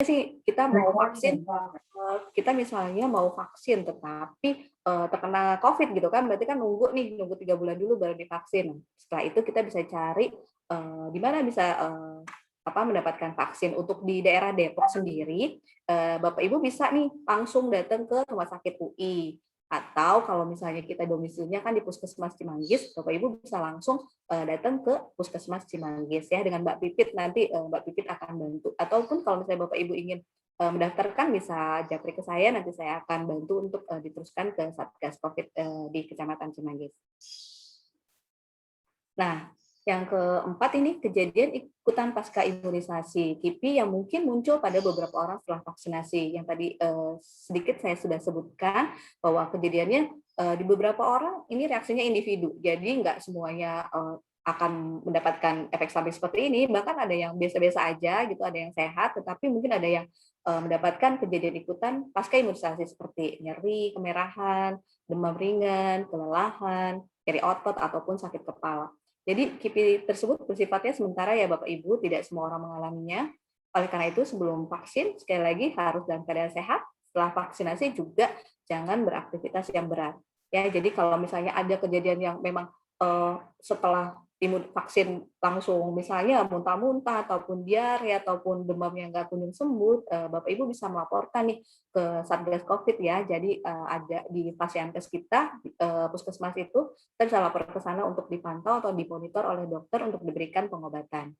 sih kita mau vaksin, kita misalnya mau vaksin tetapi terkena COVID gitu kan, berarti kan nunggu 3 bulan dulu baru divaksin. Setelah itu kita bisa cari di mana bisa mendapatkan vaksin. Untuk di daerah Depok sendiri, Bapak Ibu bisa nih langsung datang ke Rumah Sakit UI. Atau kalau misalnya kita domisilinya kan di Puskesmas Cimanggis, Bapak Ibu bisa langsung datang ke Puskesmas Cimanggis ya dengan Mbak Pipit, nanti Mbak Pipit akan bantu. Ataupun kalau misalnya Bapak Ibu ingin mendaftarkan bisa japri ke saya, nanti saya akan bantu untuk diteruskan ke Satgas Covid di Kecamatan Cimanggis. Nah, yang keempat ini kejadian ikutan pasca imunisasi KIPI yang mungkin muncul pada beberapa orang setelah vaksinasi. Yang tadi sedikit saya sudah sebutkan bahwa kejadiannya di beberapa orang ini reaksinya individu. Jadi nggak semuanya akan mendapatkan efek samping seperti ini. Bahkan ada yang biasa-biasa aja gitu, ada yang sehat, tetapi mungkin ada yang mendapatkan kejadian ikutan pasca imunisasi seperti nyeri, kemerahan, demam ringan, kelelahan, nyeri otot ataupun sakit kepala. Jadi KIPI tersebut bersifatnya sementara ya Bapak Ibu, tidak semua orang mengalaminya. Oleh karena itu sebelum vaksin, sekali lagi harus dalam keadaan sehat. Setelah vaksinasi juga jangan beraktivitas yang berat. Ya, jadi kalau misalnya ada kejadian yang memang setelah vaksin langsung misalnya muntah-muntah ataupun diare ataupun demam yang nggak kunjung sembuh, Bapak Ibu bisa melaporkan nih ke Satgas Covid ya. Jadi ada di Pasienkes kita, puskesmas itu, kita bisa lapor ke sana untuk dipantau atau dimonitor oleh dokter untuk diberikan pengobatan.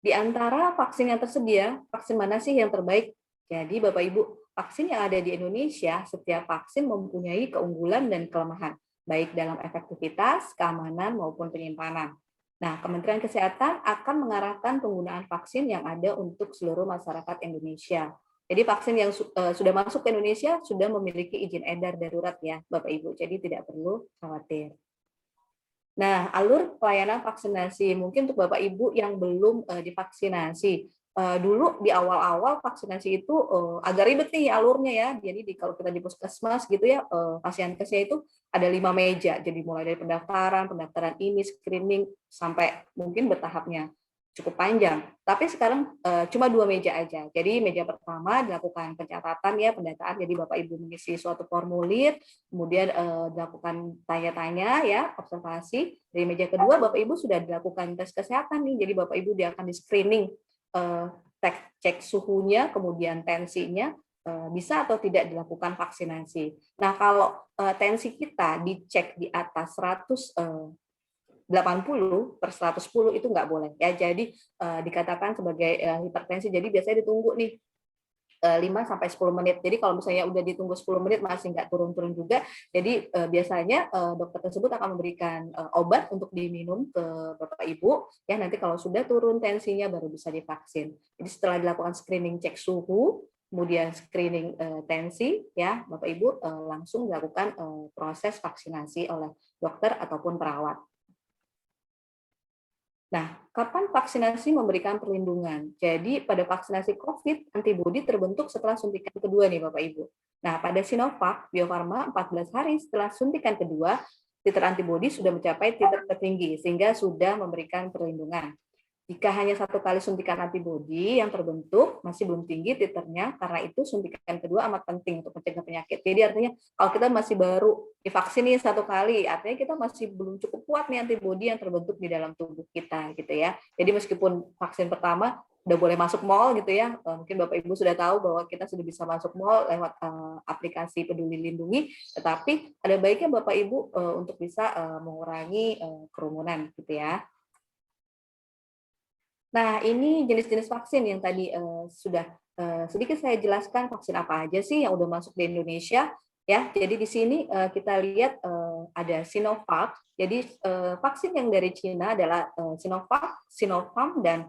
Di antara vaksin yang tersedia, vaksin mana sih yang terbaik? Jadi Bapak Ibu, vaksin yang ada di Indonesia, setiap vaksin mempunyai keunggulan dan kelemahan, baik dalam efektivitas, keamanan, maupun penyimpanan. Nah, Kementerian Kesehatan akan mengarahkan penggunaan vaksin yang ada untuk seluruh masyarakat Indonesia. Jadi vaksin yang sudah masuk ke Indonesia sudah memiliki izin edar darurat ya, Bapak Ibu. Jadi tidak perlu khawatir. Nah, alur pelayanan vaksinasi mungkin untuk Bapak Ibu yang belum divaksinasi. Dulu di awal-awal vaksinasi itu agak ribet nih alurnya ya. Jadi kalau kita di puskesmas gitu ya, Pasienkesnya itu ada 5 meja. Jadi mulai dari pendaftaran ini, screening sampai mungkin bertahapnya cukup panjang. Tapi sekarang cuma 2 meja aja. Jadi meja pertama dilakukan pencatatan ya, pendataan. Jadi Bapak Ibu mengisi suatu formulir, kemudian dilakukan tanya-tanya ya, observasi. Dari meja kedua Bapak Ibu sudah dilakukan tes kesehatan nih. Jadi Bapak Ibu dia akan di screening, cek suhunya, kemudian tensinya, bisa atau tidak dilakukan vaksinasi. Nah, kalau tensi kita dicek di atas 180/110 itu nggak boleh ya. Jadi dikatakan sebagai hipertensi. Jadi biasanya ditunggu nih 5-10 menit. Jadi kalau misalnya udah ditunggu 10 menit masih nggak turun-turun juga, jadi biasanya dokter tersebut akan memberikan obat untuk diminum ke Bapak Ibu, ya nanti kalau sudah turun tensinya baru bisa divaksin. Jadi setelah dilakukan screening cek suhu, kemudian screening tensi, ya Bapak Ibu langsung dilakukan proses vaksinasi oleh dokter ataupun perawat. Nah, kapan vaksinasi memberikan perlindungan? Jadi pada vaksinasi COVID, antibodi terbentuk setelah suntikan kedua nih Bapak Ibu. Nah, pada Sinovac, Bio Farma 14 hari setelah suntikan kedua, titer antibodi sudah mencapai titik tertinggi sehingga sudah memberikan perlindungan. Jika hanya 1 kali suntikan antibodi yang terbentuk masih belum tinggi titernya, karena itu suntikan kedua amat penting untuk mencegah penyakit. Jadi artinya kalau kita masih baru divaksin nih 1 kali, artinya kita masih belum cukup kuat nih antibodi yang terbentuk di dalam tubuh kita gitu ya. Jadi meskipun vaksin pertama udah boleh masuk mall gitu ya, mungkin Bapak Ibu sudah tahu bahwa kita sudah bisa masuk mall lewat aplikasi Peduli Lindungi, tetapi ada baiknya Bapak Ibu untuk bisa mengurangi kerumunan gitu ya. Nah, ini jenis-jenis vaksin yang tadi sudah sedikit saya jelaskan vaksin apa aja sih yang udah masuk di Indonesia ya. Jadi di sini kita lihat ada Sinovac. Jadi vaksin yang dari Cina adalah Sinovac, Sinopharm dan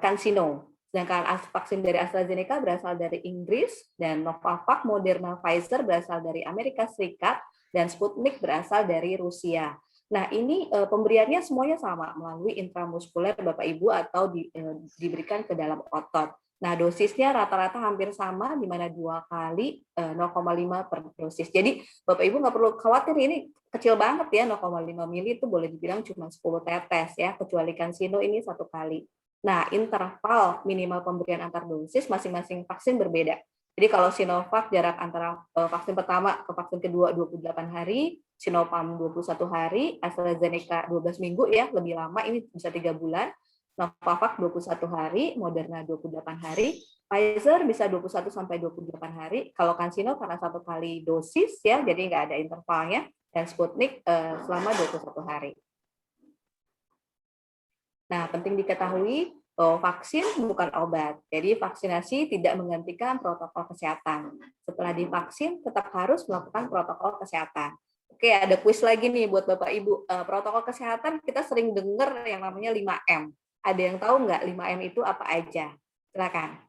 CanSino. Sedangkan vaksin dari AstraZeneca berasal dari Inggris dan Novavax, Moderna, Pfizer berasal dari Amerika Serikat dan Sputnik berasal dari Rusia. Nah, ini pemberiannya semuanya sama melalui intramuskuler Bapak Ibu atau diberikan ke dalam otot. Nah, dosisnya rata-rata hampir sama, di mana 2 kali 0,5 per dosis. Jadi, Bapak Ibu nggak perlu khawatir, ini kecil banget ya, 0,5 mili itu boleh dibilang cuma 10 tetes ya, kecuali CanSino ini 1 kali. Nah, interval minimal pemberian antar dosis masing-masing vaksin berbeda. Jadi kalau Sinovac jarak antara vaksin pertama ke vaksin kedua 28 hari, Sinopharm 21 hari, AstraZeneca 12 minggu ya, lebih lama ini bisa 3 bulan, Novavax 21 hari, Moderna 28 hari, Pfizer bisa 21 sampai 28 hari. Kalau CanSino karena 1 kali dosis ya, jadi nggak ada intervalnya, dan Sputnik selama 21 hari. Nah, penting diketahui bahwa vaksin bukan obat. Jadi vaksinasi tidak menggantikan protokol kesehatan. Setelah divaksin tetap harus melakukan protokol kesehatan. Oke, ada kuis lagi nih buat Bapak Ibu. Protokol kesehatan kita sering dengar yang namanya 5M. Ada yang tahu nggak 5M itu apa aja? Silakan.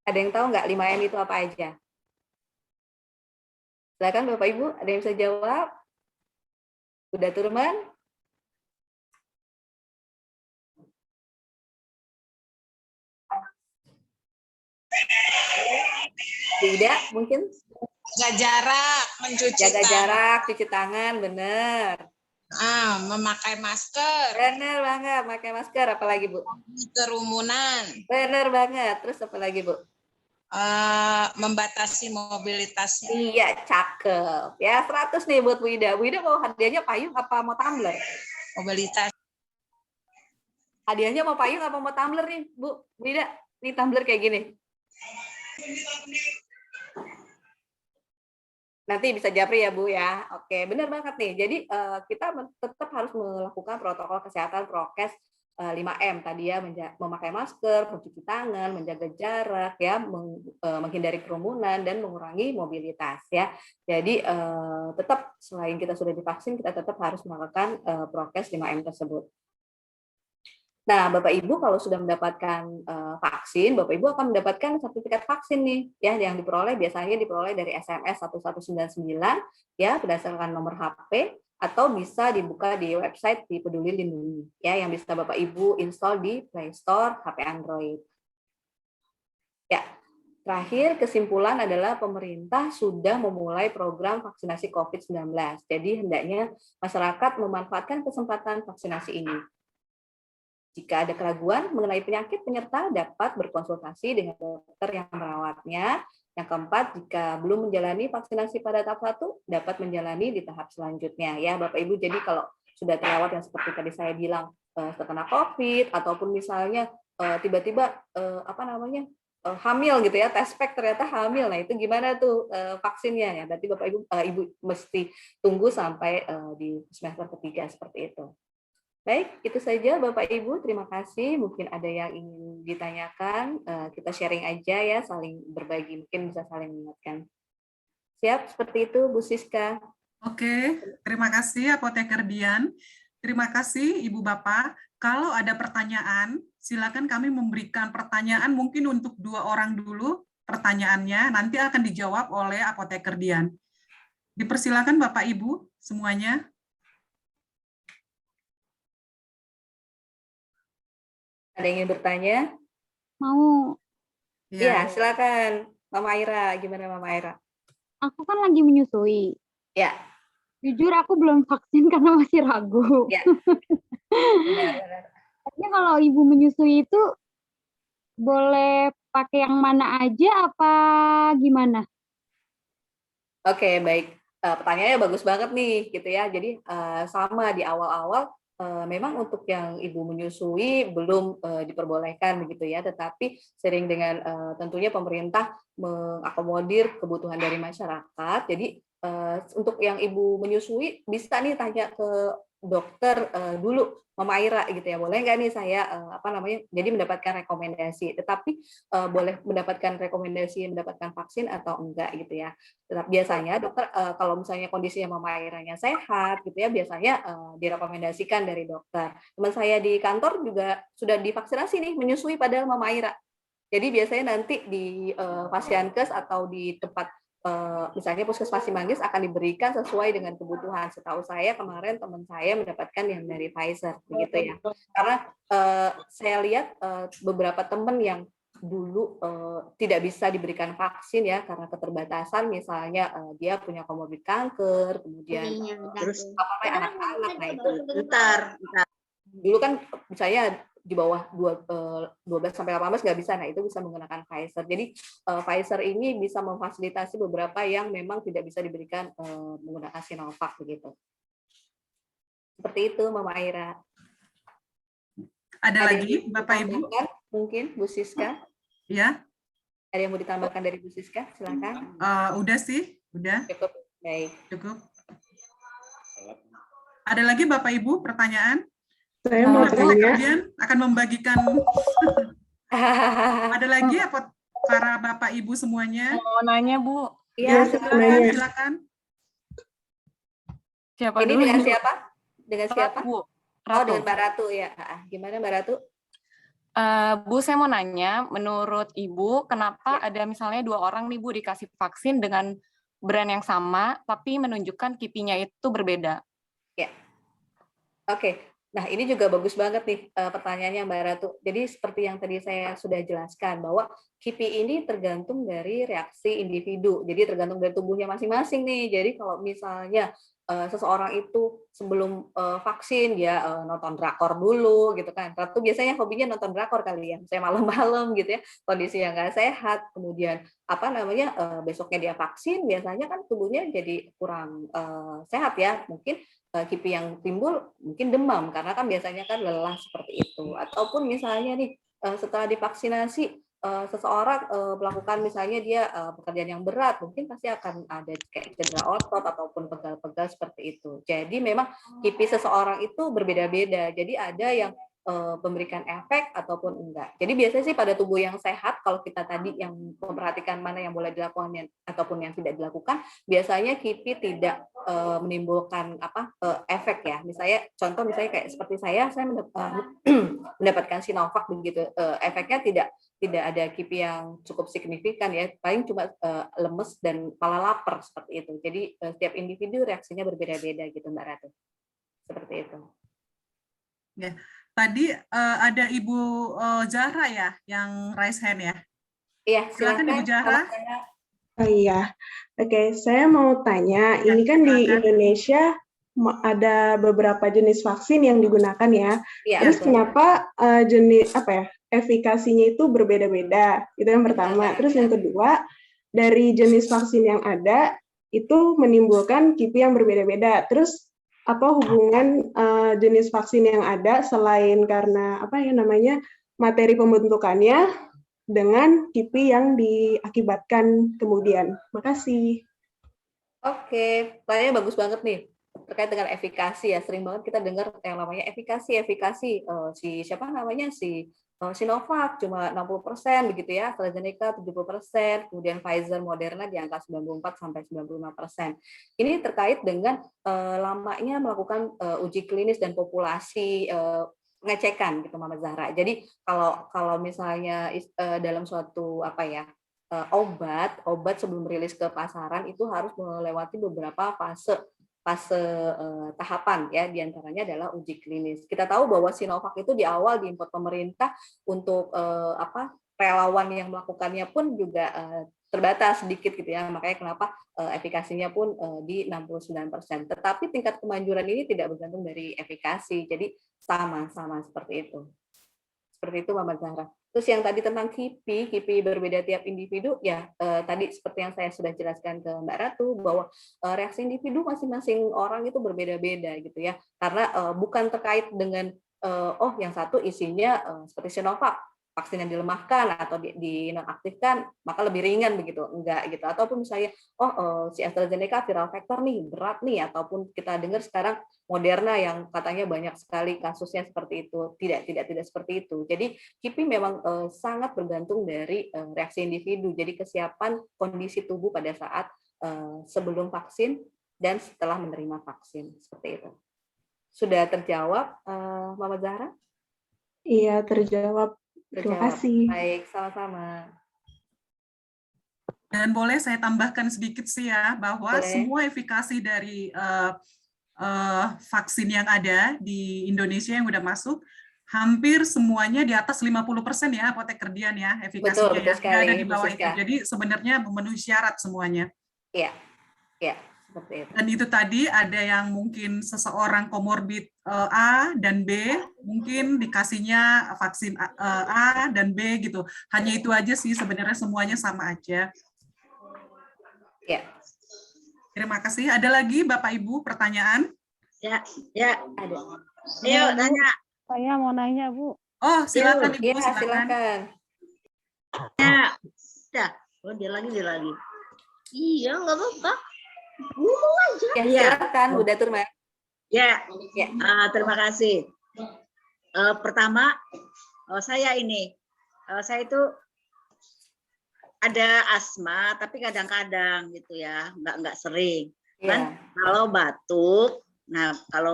Ada yang tahu nggak 5M itu apa aja? Silakan Bapak Ibu, ada yang bisa jawab? Udah Turman? Tidak, mungkin? Jaga jarak, mencuci Jaga tangan. jarak, cuci tangan, benar. Memakai masker. Benar banget, pakai masker. Apalagi Bu? Kerumunan. Benar banget. Terus apa lagi Bu? Membatasi mobilitasnya. Iya, cakep. Ya, 100 nih buat Bu Ida. Bu Ida mau hadiahnya payung apa mau tumbler? Mobilitas. Hadiahnya mau payung apa mau tumbler nih, Bu? Bu Ida, nih tumbler kayak gini. Nanti bisa japri ya Bu ya. Oke, benar banget nih. Jadi kita tetap harus melakukan protokol kesehatan prokes 5M tadi ya, memakai masker, mencuci tangan, menjaga jarak ya, menghindari kerumunan dan mengurangi mobilitas ya. Jadi tetap selain kita sudah divaksin, kita tetap harus melakukan prokes 5M tersebut. Nah, Bapak Ibu kalau sudah mendapatkan vaksin, Bapak Ibu akan mendapatkan sertifikat vaksin nih, ya, yang biasanya diperoleh dari SMS 1199 ya, berdasarkan nomor HP atau bisa dibuka di website di Peduli Lindungi ya, yang bisa Bapak Ibu install di Play Store HP Android. Ya, terakhir kesimpulan adalah pemerintah sudah memulai program vaksinasi COVID-19. Jadi hendaknya masyarakat memanfaatkan kesempatan vaksinasi ini. Jika ada keraguan mengenai penyakit, penyerta dapat berkonsultasi dengan dokter yang merawatnya. Yang keempat, jika belum menjalani vaksinasi pada tahap 1, dapat menjalani di tahap selanjutnya. Ya, Bapak Ibu, jadi kalau sudah terawat yang seperti tadi saya bilang, terkena COVID, ataupun misalnya tiba-tiba hamil gitu ya, test pack ternyata hamil. Nah, itu gimana tuh vaksinnya ya? Berarti Bapak Ibu mesti tunggu sampai di semester ketiga seperti itu. Baik, itu saja Bapak Ibu, terima kasih. Mungkin ada yang ingin ditanyakan, kita sharing aja ya, saling berbagi, mungkin bisa saling mengingatkan. Siap, seperti itu Bu Siska. Oke, terima kasih Apoteker Dian. Terima kasih Ibu Bapak. Kalau ada pertanyaan, silakan kami memberikan pertanyaan mungkin untuk 2 orang dulu pertanyaannya, nanti akan dijawab oleh Apoteker Dian. Dipersilakan Bapak Ibu semuanya. Ada yang ingin bertanya? Mau. Ya, silakan. Mama Aira, gimana Mama Aira? Aku kan lagi menyusui. Ya. Jujur aku belum vaksin karena masih ragu. Ya. Benar. Tapi kalau ibu menyusui itu boleh pakai yang mana aja apa gimana? Oke, baik. Pertanyaannya bagus banget nih, gitu ya. Jadi sama di awal-awal, memang untuk yang ibu menyusui belum diperbolehkan begitu ya, tetapi sering dengan tentunya pemerintah mengakomodir kebutuhan dari masyarakat. Jadi untuk yang ibu menyusui bisa nih tanya ke dokter dulu, Mama Aira gitu ya, boleh nggak nih saya jadi mendapatkan rekomendasi, tetapi boleh mendapatkan rekomendasi mendapatkan vaksin atau enggak gitu ya. Tetap biasanya dokter kalau misalnya kondisinya Mama Airanya sehat gitu ya, biasanya direkomendasikan dari dokter. Teman saya di kantor juga sudah divaksinasi nih, menyusui padahal Mama Aira. Jadi biasanya nanti di Fasiankes atau di tempat misalnya Puskesmas Cimanggis akan diberikan sesuai dengan kebutuhan. Setahu saya kemarin teman saya mendapatkan yang dari Pfizer begitu ya. Karena saya lihat beberapa teman yang dulu tidak bisa diberikan vaksin ya karena keterbatasan, misalnya dia punya komorbid kanker, kemudian terus anak-anak, nah itu dulu kan misalnya di bawah 12 sampai 18 nggak bisa. Nah, itu bisa menggunakan Pfizer. Jadi Pfizer ini bisa memfasilitasi beberapa yang memang tidak bisa diberikan menggunakan Sinovac begitu. Seperti itu, Mama Aira. Ada lagi, yang Bapak Ibu? Mungkin Bu Siska. Ya. Ada yang mau ditambahkan dari Bu Siska? Silakan. Udah sih, udah. Cukup. Baik. Cukup. Ada lagi Bapak Ibu pertanyaan? Saya mau tanya. Kemudian akan membagikan. Ada lagi apa para Bapak Ibu semuanya? Mau nanya, Bu. Iya, silakan. Siapa ini dulu? dengan siapa? Dengan siapa? Bu. Oh, dengan Mbak Ratu ya. Gimana Mbak Ratu? Bu, saya mau nanya, menurut Ibu, kenapa ada misalnya 2 orang nih Bu dikasih vaksin dengan brand yang sama, tapi menunjukkan KIPI-nya itu berbeda? Ya. Oke. Nah, ini juga bagus banget nih pertanyaannya Mbak Ratu. Jadi seperti yang tadi saya sudah jelaskan, bahwa KIPI ini tergantung dari reaksi individu. Jadi tergantung dari tubuhnya masing-masing nih. Jadi kalau misalnya seseorang itu sebelum vaksin dia nonton drakor dulu gitu kan. Ratu biasanya hobinya nonton drakor kali ya. Saya malam-malam gitu ya, kondisi yang nggak sehat, kemudian besoknya dia vaksin, biasanya kan tubuhnya jadi kurang sehat ya. Mungkin KIPI yang timbul mungkin demam karena kan biasanya kan lelah seperti itu. Ataupun misalnya nih setelah divaksinasi seseorang melakukan misalnya dia pekerjaan yang berat, mungkin pasti akan ada kayak cedera otot ataupun pegal-pegal seperti itu. Jadi memang KIPI seseorang itu berbeda-beda. Jadi ada yang memberikan efek ataupun enggak. Jadi biasanya sih pada tubuh yang sehat, kalau kita tadi yang memperhatikan mana yang boleh dilakukan ataupun yang tidak dilakukan, biasanya KIPI tidak menimbulkan efek ya. Contoh misalnya kayak seperti saya mendapatkan Sinovac begitu, efeknya tidak ada KIPI yang cukup signifikan ya, paling cuma lemes dan kepala lapar seperti itu. Jadi setiap individu reaksinya berbeda-beda gitu Mbak Ratu. Seperti itu. Ya. Tadi ada Ibu Zahra ya yang raise hand ya? Iya, silakan Ibu Zahra. Oh iya, oke. Saya mau tanya, ini kan di Indonesia ada beberapa jenis vaksin yang digunakan ya. Ya, terus kenapa efikasinya itu berbeda-beda? Itu yang pertama. Terus yang kedua, dari jenis vaksin yang ada itu menimbulkan KIPI yang berbeda-beda. Terus apa hubungan jenis vaksin yang ada selain karena materi pembentukannya dengan KIPI yang diakibatkan kemudian. Makasih. Oke, pertanyaannya bagus banget nih terkait dengan efikasi ya. Sering banget kita dengar yang namanya efikasi Sinovac cuma 60% begitu ya, AstraZeneca 70%, kemudian Pfizer, Moderna di angka 94 sampai 95%. Ini terkait dengan lamanya melakukan uji klinis dan populasi pengecekan gitu Mama Zahra. Jadi kalau misalnya dalam suatu obat sebelum rilis ke pasaran itu harus melewati beberapa fase tahapan ya, diantaranya adalah uji klinis. Kita tahu bahwa Sinovac itu di awal diimpor pemerintah untuk relawan yang melakukannya pun juga terbatas sedikit gitu ya, makanya kenapa efikasinya pun di 69%. Tetapi tingkat kemanjuran ini tidak bergantung dari efikasi, jadi sama-sama seperti itu. Seperti itu Mama Zahra. Terus yang tadi tentang KIPI berbeda tiap individu, ya tadi seperti yang saya sudah jelaskan ke Mbak Ratu, bahwa reaksi individu masing-masing orang itu berbeda-beda gitu ya. Karena bukan terkait dengan, yang satu isinya seperti Sinovac, vaksin yang dilemahkan atau dinonaktifkan, maka lebih ringan begitu. Enggak gitu. Ataupun misalnya, si AstraZeneca viral vector nih, berat nih, ataupun kita dengar sekarang Moderna yang katanya banyak sekali kasusnya seperti itu. Tidak seperti itu. Jadi KIPI memang sangat bergantung dari reaksi individu. Jadi kesiapan kondisi tubuh pada saat sebelum vaksin dan setelah menerima vaksin. Seperti itu. Sudah terjawab, Mama Zahra? Iya, terjawab. Terima kasih. Baik, sama-sama. Dan boleh saya tambahkan sedikit sih ya, bahwa semua efikasi dari vaksin yang ada di Indonesia yang udah masuk, hampir semuanya di atas 50% ya, Apoteker Dian ya, efikasinya. Betul ya. Tidak ada di bawah itu. Jadi sebenarnya memenuhi syarat semuanya. Iya, ya. Seperti itu. Dan itu tadi ada yang mungkin seseorang komorbid A dan B, mungkin dikasihnya vaksin A dan B gitu. Hanya itu aja sih, sebenarnya semuanya sama aja. Ya, Terima kasih. Ada lagi Bapak Ibu pertanyaan? Ya, ada. ayo tanya. Saya mau nanya, Bu. Oh, silakan Ibu, Iya, silakan. silakan. Ya, udah. Oh, dia lagi. Iya, nggak apa-apa. Ngomong aja. Ya, Iya. silakan Bu Daturman. Ya, Ya. terima kasih. Pertama, saya itu ada asma, tapi kadang-kadang gitu ya, nggak sering. Kan Ya. kalau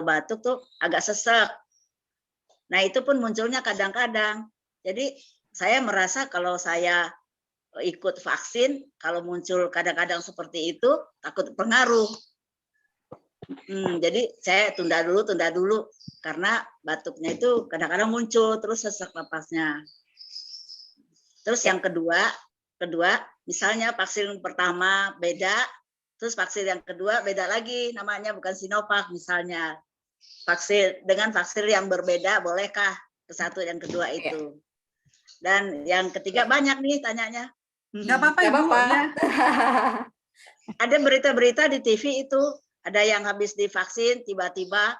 batuk tuh agak sesek. Nah, itu pun munculnya kadang-kadang. Jadi saya merasa kalau saya ikut vaksin, kalau muncul kadang-kadang seperti itu, takut pengaruh. Jadi saya tunda dulu, karena batuknya itu kadang-kadang muncul, terus sesak napasnya. Terus yang kedua, misalnya vaksin pertama beda, terus vaksin yang kedua beda lagi, namanya bukan Sinovac misalnya. Dengan vaksin yang berbeda, bolehkah ke satu dan kedua itu? Dan yang ketiga banyak nih tanyanya. Nggak apa-apa Nggak Ibu. apa-apa. Ya. Ada berita-berita di TV itu, ada yang habis divaksin tiba-tiba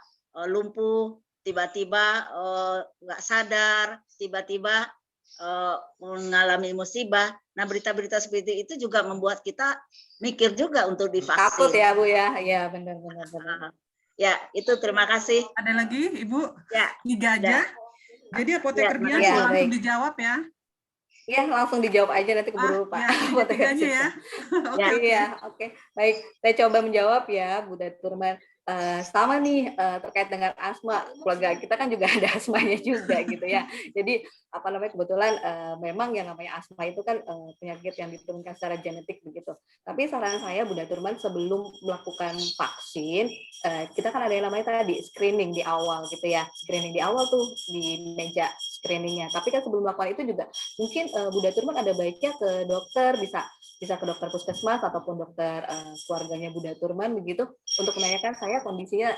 lumpuh, tiba-tiba nggak sadar, tiba-tiba mengalami musibah. Nah, berita-berita seperti itu juga membuat kita mikir juga untuk divaksin. Takut ya Bu ya. Ya, benar. Ya, itu terima kasih. Ada lagi Ibu? Ya. 3 aja. Jadi apoteker Dian ya, langsung baik. dijawab ya. Ya, langsung dijawab aja, nanti keburu Pak. Ya, 3-nya ya. Ya. Iya, oke. Baik, saya coba menjawab ya, Bu Daturman. Sama nih terkait dengan asma, keluarga kita kan juga ada asmanya juga gitu ya. Jadi kebetulan memang yang namanya asma itu kan penyakit yang diturunkan secara genetik begitu. Tapi saran saya Bu Daturman, sebelum melakukan vaksin, kita kan ada yang namanya tadi screening di awal gitu ya. Screening di awal tuh di meja screeningnya. Tapi kan sebelum melakukan itu juga mungkin Bu Daturman ada baiknya ke dokter, bisa ke dokter puskesmas ataupun dokter keluarganya Bu Daturman begitu, untuk menanyakan saya kondisinya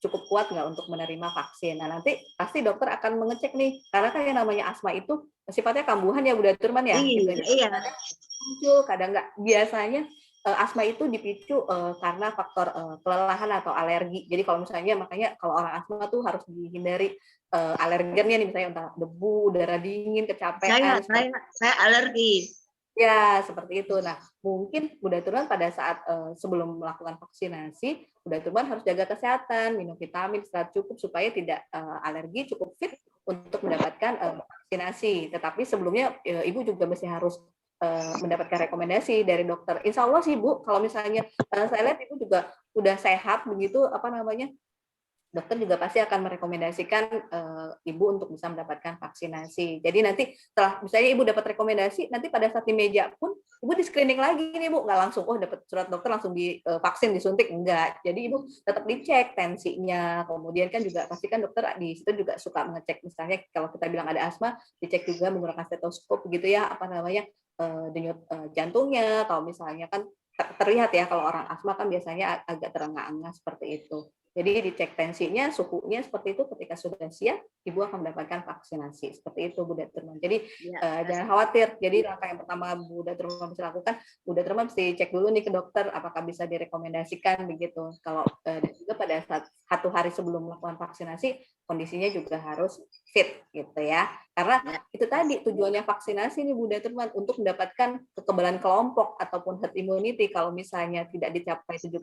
cukup kuat nggak untuk menerima vaksin. Nah, nanti pasti dokter akan mengecek nih, karena kan yang namanya asma itu sifatnya kambuhan ya Bu Daturman ya. Iya. Muncul, kadang nggak. Biasanya asma itu dipicu karena faktor kelelahan atau alergi. Jadi kalau misalnya, makanya kalau orang asma tuh harus dihindari alergennya nih, misalnya entah debu, udara dingin, kecapean. Saya alergi. Ya, seperti itu. Nah, mungkin Bu Daturman pada saat sebelum melakukan vaksinasi, Bu Daturman harus jaga kesehatan, minum vitamin secara cukup supaya tidak alergi, cukup fit untuk mendapatkan vaksinasi. Tetapi sebelumnya Ibu juga mesti harus mendapatkan rekomendasi dari dokter. Insya Allah sih Bu, kalau misalnya saya lihat Ibu juga udah sehat begitu, dokter juga pasti akan merekomendasikan Ibu untuk bisa mendapatkan vaksinasi. Jadi nanti setelah misalnya Ibu dapat rekomendasi, nanti pada saat di meja pun Ibu di screening lagi nih Bu, nggak langsung dapat surat dokter langsung divaksin, disuntik, enggak. Jadi Ibu tetap dicek tensinya, kemudian kan juga pastikan dokter di situ juga suka mengecek, misalnya kalau kita bilang ada asma, dicek juga menggunakan stetoskop begitu ya, denyut jantungnya, atau misalnya kan terlihat ya kalau orang asma kan biasanya agak terengah-engah seperti itu. Jadi dicek tensinya, suhunya seperti itu. Ketika sudah siap, Ibu akan mendapatkan vaksinasi. Seperti itu Bu Daturman. Jadi jangan khawatir. Jadi langkah yang pertama Bu Daturman bisa lakukan, Bu Daturman mesti cek dulu nih ke dokter apakah bisa direkomendasikan begitu. Kalau dan juga pada saat 1 hari sebelum melakukan vaksinasi, kondisinya juga harus fit gitu ya. Karena itu tadi tujuannya vaksinasi nih Bu Daturman, untuk mendapatkan kekebalan kelompok ataupun herd immunity. Kalau misalnya tidak dicapai 70%,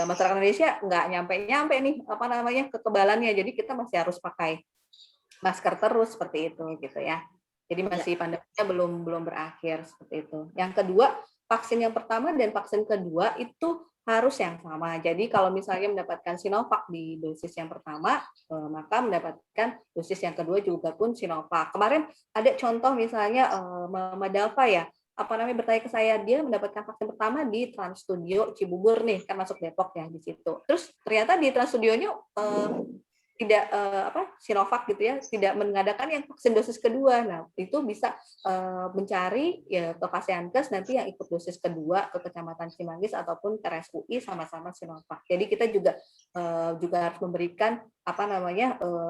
masyarakat Indonesia nggak nyampe nih kekebalannya. Jadi kita masih harus pakai masker terus seperti itu gitu ya. Jadi masih pandeminya belum berakhir seperti itu. Yang kedua, vaksin yang pertama dan vaksin kedua itu harus yang sama. Jadi kalau misalnya mendapatkan Sinovac di dosis yang pertama, maka mendapatkan dosis yang kedua juga pun Sinovac. Kemarin ada contoh misalnya Mama Dava ya, bertanya ke saya, dia mendapatkan vaksin pertama di Trans Studio Cibubur nih, kan masuk Depok ya di situ. Terus ternyata di Trans Studionya Sinovac gitu ya, tidak mengadakan yang vaksin dosis kedua. Nah, itu bisa mencari ya ke Fasiankes nanti yang ikut dosis kedua ke Kecamatan Cimanggis ataupun ke RSUI sama-sama Sinovac. Jadi kita juga harus memberikan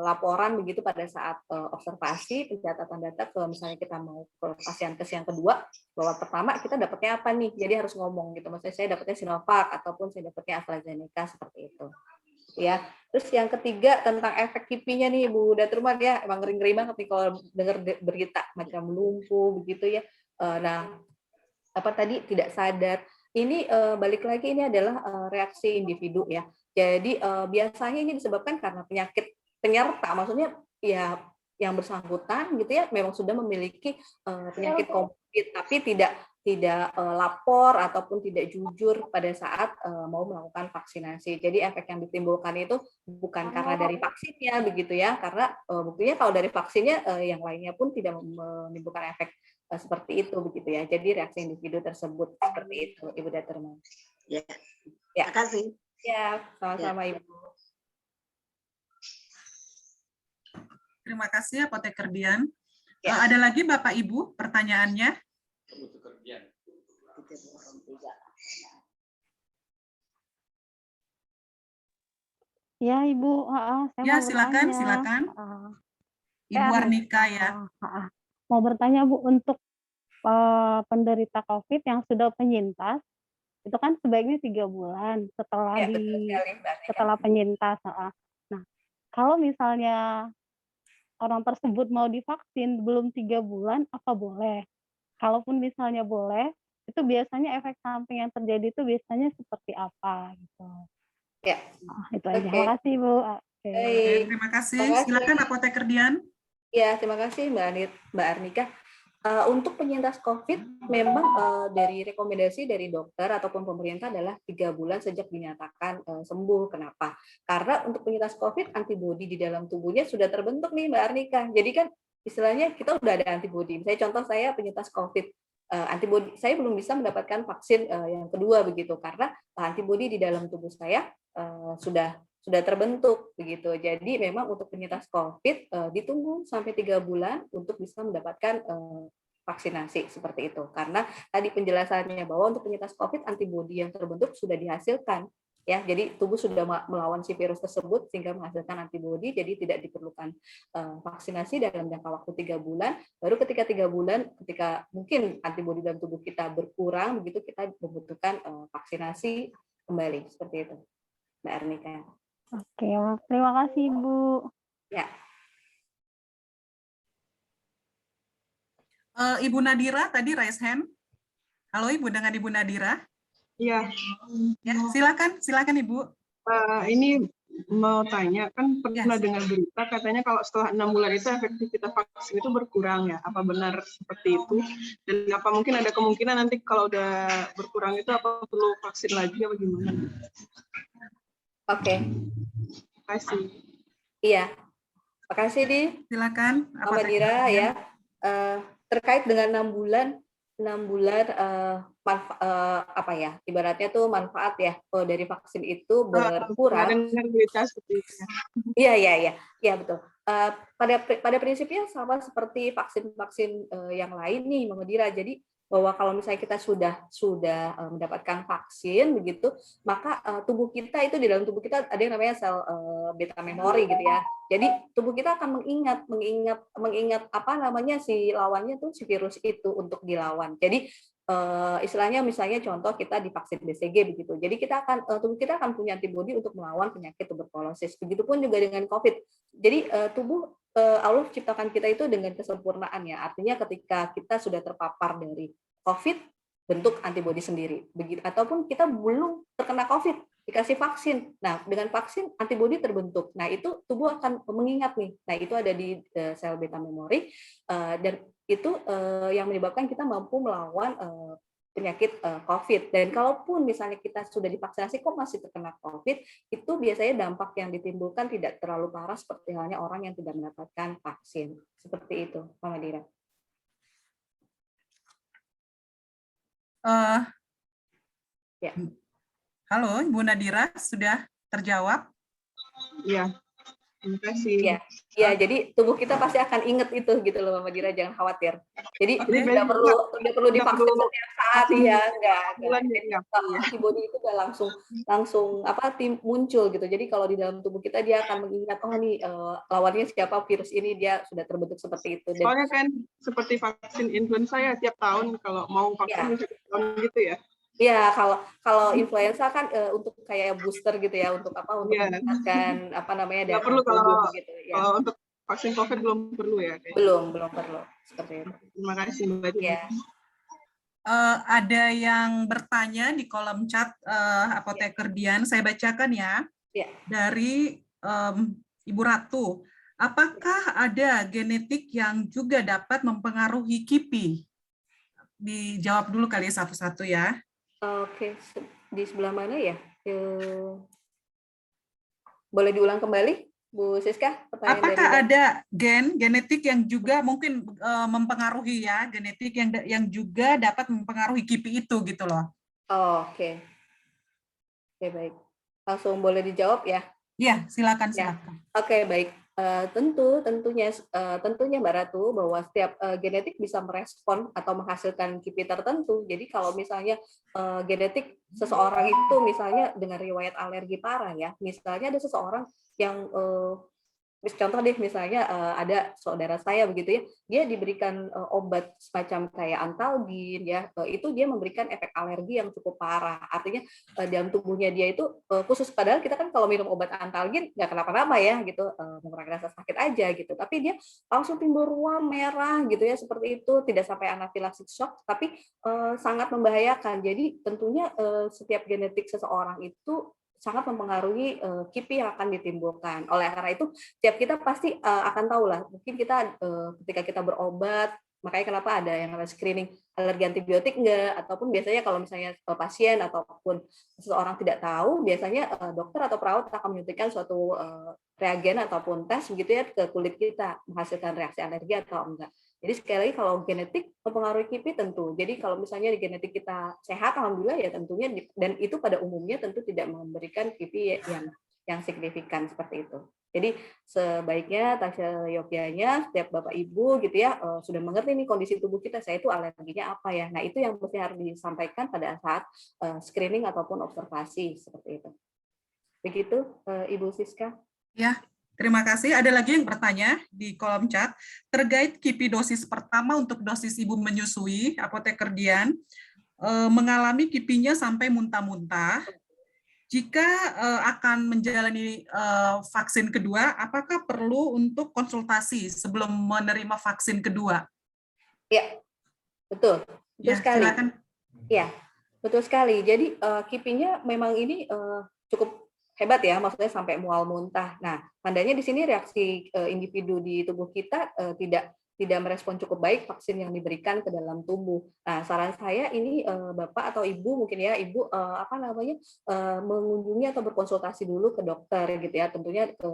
laporan begitu pada saat observasi pencatatan data ke misalnya kita mau ke Fasiankes yang kedua, bahwa pertama kita dapatnya apa nih. Jadi harus ngomong gitu. Maksudnya saya dapatnya Sinovac ataupun saya dapatnya AstraZeneca seperti itu. Ya, terus yang ketiga tentang efek kipinya nih Bu Daturman ya, emang ngeri-ngeri banget nih kalau dengar berita macam lumpuh begitu ya. Nah, tadi tidak sadar. Ini balik lagi ini adalah reaksi individu ya. Jadi biasanya ini disebabkan karena penyakit penyerta, maksudnya ya yang bersangkutan gitu ya memang sudah memiliki penyakit COVID tapi tidak lapor ataupun tidak jujur pada saat mau melakukan vaksinasi. Jadi efek yang ditimbulkan itu bukan karena dari vaksinnya begitu ya, karena buktinya kalau dari vaksinnya yang lainnya pun tidak menimbulkan efek seperti itu begitu ya. Jadi reaksi individu tersebut seperti itu, Ibu Daturman. Ya. Ya. Terima kasih. Ya, sama-sama Ibu. Terima kasih Apoteker Dian. Ya. Ada lagi Bapak Ibu pertanyaannya? Ya Ibu, saya Ya, mau silakan, bertanya. silakan. Ibu Saya Arnika ya. mau bertanya Bu, untuk penderita COVID yang sudah penyintas, itu kan sebaiknya 3 bulan setelah Ya, betul sekali, Mbak Arnika. setelah penyintas. Nah, kalau misalnya orang tersebut mau divaksin belum 3 bulan, apa boleh? Kalaupun misalnya boleh, itu biasanya efek samping yang terjadi itu biasanya seperti apa gitu. Ya. Itu aja. Oke. Makasih Bu. Baik. Terima kasih. Terima kasih. Silakan Apoteker Dian. Ya, terima kasih Mbak Arnika. Untuk penyintas COVID, memang dari rekomendasi dari dokter ataupun pemerintah adalah 3 bulan sejak dinyatakan sembuh. Kenapa? Karena untuk penyintas COVID, antibodi di dalam tubuhnya sudah terbentuk nih Mbak Arnika. Jadi kan istilahnya kita udah ada antibodi. Misalnya contoh saya penyintas COVID, antibodi saya belum bisa mendapatkan vaksin yang kedua begitu karena antibodi di dalam tubuh saya sudah terbentuk begitu. Jadi memang untuk penyintas COVID ditunggu sampai 3 bulan untuk bisa mendapatkan vaksinasi seperti itu. Karena tadi penjelasannya bahwa untuk penyintas COVID antibodi yang terbentuk sudah dihasilkan ya. Jadi tubuh sudah melawan si virus tersebut sehingga menghasilkan antibodi. Jadi tidak diperlukan vaksinasi dalam jangka waktu 3 bulan. Baru ketika 3 bulan, ketika mungkin antibodi dalam tubuh kita berkurang begitu kita membutuhkan vaksinasi kembali seperti itu, Mbak Arnika. Oke, terima kasih Bu. Ya. Ibu Nadira tadi raise hand. Halo Ibu, dengan Ibu Nadira. Iya, Ya, silakan Ibu. ini mau tanya, kan pernah dengar berita katanya kalau setelah 6 bulan itu efektivitas vaksin itu berkurang ya, apa benar seperti itu? Dan apa mungkin ada kemungkinan nanti kalau udah berkurang itu apa perlu vaksin lagi apa gimana? Oke. Terima kasih. Iya. Makasih di Silakan Mbak Dira ya. Terkait dengan 6 bulan ibaratnya tuh manfaat ya dari vaksin itu berkurang. Iya betul. Pada prinsipnya sama seperti vaksin yang lain nih Mbak Dira. Jadi bahwa kalau misalnya kita sudah mendapatkan vaksin begitu, maka tubuh kita itu di dalam tubuh kita ada yang namanya sel beta memori gitu ya. Jadi tubuh kita akan mengingat si lawannya tuh si virus itu untuk dilawan. Jadi istilahnya misalnya contoh kita divaksin BCG begitu. Jadi tubuh kita akan punya antibodi untuk melawan penyakit tuberkulosis. Begitupun juga dengan COVID. Jadi tubuh Allah ciptakan kita itu dengan kesempurnaan ya. Artinya ketika kita sudah terpapar dari COVID, bentuk antibodi sendiri. Begitu ataupun kita belum terkena COVID, dikasih vaksin. Nah, dengan vaksin antibodi terbentuk. Nah, itu tubuh akan mengingat nih. Nah, itu ada di sel beta memori dan itu yang menyebabkan kita mampu melawan penyakit COVID. Dan kalaupun misalnya kita sudah divaksinasi kok masih terkena COVID, itu biasanya dampak yang ditimbulkan tidak terlalu parah seperti halnya orang yang tidak mendapatkan vaksin. Seperti itu, Mama Dira. Ya. Halo, Ibu Nadira, sudah terjawab? Iya. Terima kasih. Ya, ya, jadi tubuh kita pasti akan inget itu gitu loh, Mama Dira, jangan khawatir. Jadi Oke. nggak perlu divaksin setiap saat ya, enggak. Jadi antibody itu udah langsung muncul gitu. Jadi kalau di dalam tubuh kita dia akan mengingat, oh nih lawannya siapa virus ini, dia sudah terbentuk seperti itu. Dan, soalnya kan seperti vaksin influenza ya tiap tahun kalau mau vaksin tiap tahun gitu ya. Iya, kalau influenza kan untuk kayak booster gitu ya, untuk meningkatkan daya perlu tubuh gitu ya. Kalau untuk vaksin COVID belum perlu ya? Belum perlu seperti itu. Terima kasih Mbak Dina. Ya. Ada yang bertanya di kolom chat Apoteker Dian, saya bacakan ya. Dari Ibu Ratu, apakah ada genetik yang juga dapat mempengaruhi KIPI? Dijawab dulu kali satu-satu ya. Oke, di sebelah mana ya? Boleh diulang kembali, Bu Siska? Apakah ada genetik yang juga mungkin mempengaruhi ya, genetik yang juga dapat mempengaruhi KIPI itu gitu loh? Oh, oke, baik. Langsung boleh dijawab ya? Iya, silakan. Oke, baik. Tentunya Mbak Ratu bahwa setiap genetik bisa merespon atau menghasilkan KIPI tertentu. Jadi kalau misalnya genetik seseorang itu misalnya dengan riwayat alergi parah ya, misalnya ada seseorang yang contoh deh misalnya ada saudara saya begitu ya, dia diberikan obat semacam kayak antalgin ya, itu dia memberikan efek alergi yang cukup parah. Artinya dalam tubuhnya dia itu khusus, padahal kita kan kalau minum obat antalgin nggak kenapa-napa ya gitu, mengurangi rasa sakit aja gitu, tapi dia langsung timbul ruam merah gitu ya, seperti itu, tidak sampai anafilaksis shock, tapi sangat membahayakan. Jadi tentunya setiap genetik seseorang itu sangat mempengaruhi KIPI yang akan ditimbulkan. Oleh karena itu, tiap kita pasti akan tahu lah, mungkin kita ketika kita berobat, makanya kenapa ada yang namanya screening alergi antibiotik enggak, ataupun biasanya kalau misalnya pasien ataupun seseorang tidak tahu, biasanya dokter atau perawat akan menyuntikkan suatu reagen ataupun tes begitu ya ke kulit kita, menghasilkan reaksi alergi atau enggak. Jadi sekali lagi kalau genetik mempengaruhi KIPI tentu. Jadi kalau misalnya di genetik kita sehat, alhamdulillah ya tentunya, dan itu pada umumnya tentu tidak memberikan KIPI yang signifikan seperti itu. Jadi sebaiknya tasya yogyanya setiap Bapak Ibu gitu ya sudah mengerti nih kondisi tubuh kita, saya itu alerginya apa ya. Nah itu yang mesti harus disampaikan pada saat screening ataupun observasi seperti itu. Begitu Ibu Siska. Ya. Terima kasih. Ada lagi yang bertanya di kolom chat terkait KIPI dosis pertama untuk dosis ibu menyusui, Apoteker Dian mengalami KIPI-nya sampai muntah-muntah. Jika akan menjalani vaksin kedua, apakah perlu untuk konsultasi sebelum menerima vaksin kedua? Ya, betul sekali. Silakan. Ya, betul sekali. Jadi KIPI-nya memang ini cukup hebat ya, maksudnya sampai mual muntah. Nah, tandanya di sini reaksi individu di tubuh kita tidak merespon cukup baik vaksin yang diberikan ke dalam tubuh. Nah, saran saya ini Bapak atau Ibu mungkin ya, Ibu mengunjungi atau berkonsultasi dulu ke dokter gitu ya, tentunya ke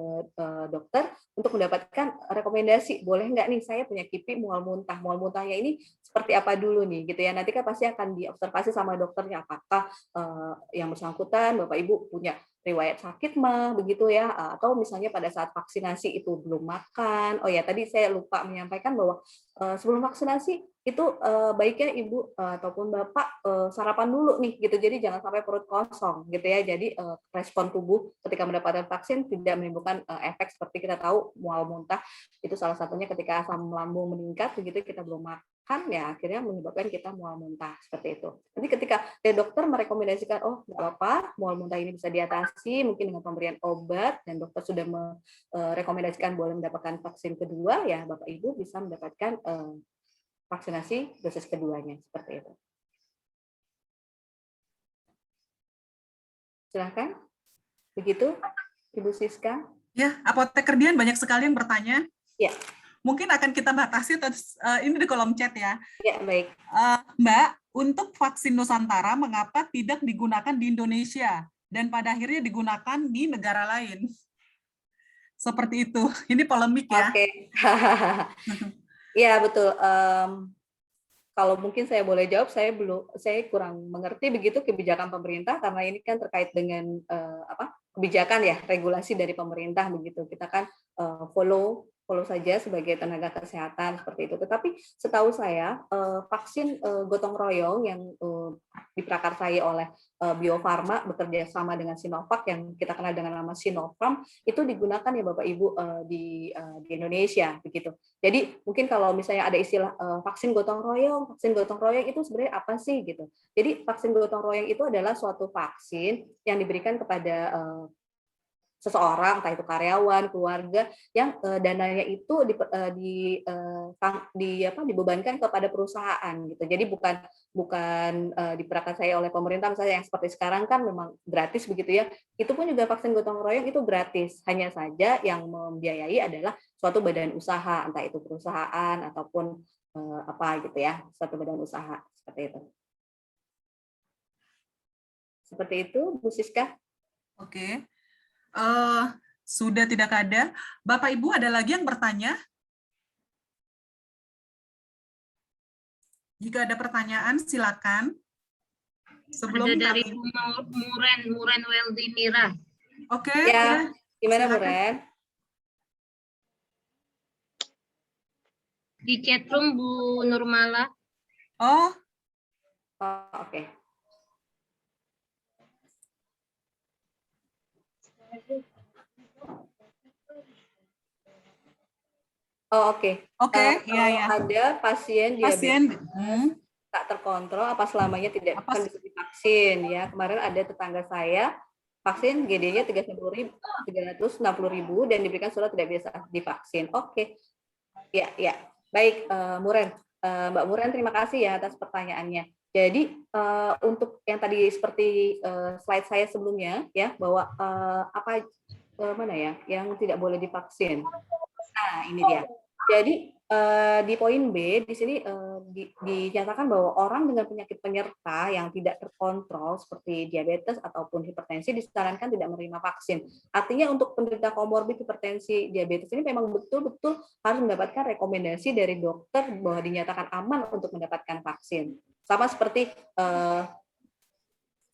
dokter untuk mendapatkan rekomendasi, boleh nggak nih saya punya KIPI mual muntahnya ini seperti apa dulu nih gitu ya. Nanti kan pasti akan diobservasi sama dokternya apakah yang bersangkutan Bapak Ibu punya riwayat sakit mah begitu ya, atau misalnya pada saat vaksinasi itu belum makan. Oh ya, tadi saya lupa menyampaikan bahwa sebelum vaksinasi itu baiknya Ibu ataupun Bapak sarapan dulu nih gitu. Jadi jangan sampai perut kosong gitu ya. Jadi respon tubuh ketika mendapatkan vaksin tidak menimbulkan efek seperti kita tahu mual muntah, itu salah satunya ketika asam lambung meningkat begitu, kita belum makan ya akhirnya menyebabkan kita mual muntah seperti itu. Nanti ketika dokter merekomendasikan oh nggak apa-apa mual muntah ini bisa diatasi mungkin dengan pemberian obat, dan dokter sudah merekomendasikan boleh mendapatkan vaksin kedua, ya Bapak Ibu bisa mendapatkan vaksinasi dosis keduanya seperti itu. Silahkan. Begitu Ibu Siska. Ya, Apoteker Dian banyak sekali yang bertanya. Ya. Mungkin akan kita batasi ini di kolom chat ya. Ya, baik. Mbak, untuk vaksin Nusantara mengapa tidak digunakan di Indonesia dan pada akhirnya digunakan di negara lain? Seperti itu. Ini polemik ya. Oke. Ya, betul. Kalau mungkin saya boleh jawab, saya kurang mengerti begitu kebijakan pemerintah karena ini kan terkait dengan kebijakan ya, regulasi dari pemerintah begitu. Kita kan follow saja sebagai tenaga kesehatan seperti itu. Tetapi setahu saya vaksin gotong royong yang diprakarsai oleh Bio Farma bekerja sama dengan Sinovac yang kita kenal dengan nama Sinopharm itu digunakan ya Bapak Ibu di Indonesia begitu. Jadi mungkin kalau misalnya ada istilah vaksin gotong royong itu sebenarnya apa sih gitu. Jadi vaksin gotong royong itu adalah suatu vaksin yang diberikan kepada seseorang, entah itu karyawan, keluarga, yang dananya itu dibebankan kepada perusahaan gitu. Jadi bukan diprakarsai oleh pemerintah misalnya yang seperti sekarang kan memang gratis begitu ya. Itu pun juga vaksin gotong royong itu gratis. Hanya saja yang membiayai adalah suatu badan usaha, entah itu perusahaan ataupun apa gitu ya, suatu badan usaha seperti itu. Seperti itu, Bu Siska. Oke. Sudah tidak ada. Bapak Ibu ada lagi yang bertanya? Jika ada pertanyaan silakan. Sebelum ada dari kami... Muren Weldi Mira. Oke. Ya, gimana silakan. Muren? Di chatroom Bu Nurmala. Oh, Oke. Oh, oke. oke. Kalau Ya. ada pasien diabetes Pasien. tak terkontrol, apa selamanya tidak Apa akan bisa divaksin ya? Kemarin ada tetangga saya vaksin GD-nya 360.000 dan diberikan surat tidak bisa divaksin. Oke, ya, baik, Muren, Mbak Muren, terima kasih ya atas pertanyaannya. Jadi untuk yang tadi seperti slide saya sebelumnya ya, bahwa mana ya yang tidak boleh divaksin. Nah, ini dia. Jadi di poin B di sini dinyatakan bahwa orang dengan penyakit penyerta yang tidak terkontrol seperti diabetes ataupun hipertensi disarankan tidak menerima vaksin. Artinya untuk penderita komorbid hipertensi diabetes ini memang betul-betul harus mendapatkan rekomendasi dari dokter bahwa dinyatakan aman untuk mendapatkan vaksin. Sama seperti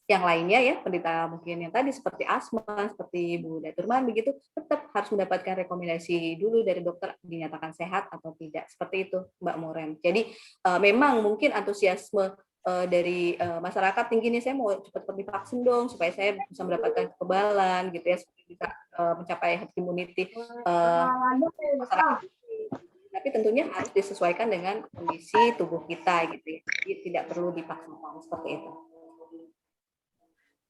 yang lainnya ya, penderita mungkin yang tadi seperti asma, seperti Bu Daturman begitu, tetap harus mendapatkan rekomendasi dulu dari dokter dinyatakan sehat atau tidak. Seperti itu Mbak Muren. Jadi memang mungkin antusiasme dari masyarakat tinggi nih, saya mau cepat divaksin dong supaya saya bisa mendapatkan kekebalan gitu ya, supaya bisa mencapai herd immunity masyarakat. Tapi tentunya harus disesuaikan dengan kondisi tubuh kita gitu ya. Jadi tidak perlu dipaksa seperti itu.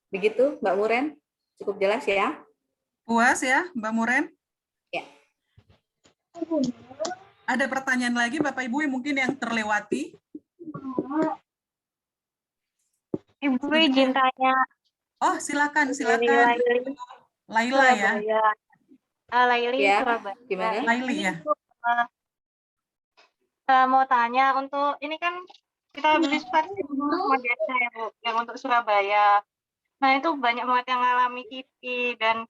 Begitu, Mbak Muren, cukup jelas ya? Puas ya, Mbak Muren? Ya. Ada pertanyaan lagi, Bapak Ibu, yang mungkin yang terlewati? Ibu izin tanya. Oh, silakan. Laila ya? Laili Ya, Surabaya. gimana? Laili ya? Mau tanya, untuk ini kan kita beli vaksin kemudian saya Bu, yang untuk Surabaya. Nah, itu banyak banget yang ngalami kipi, dan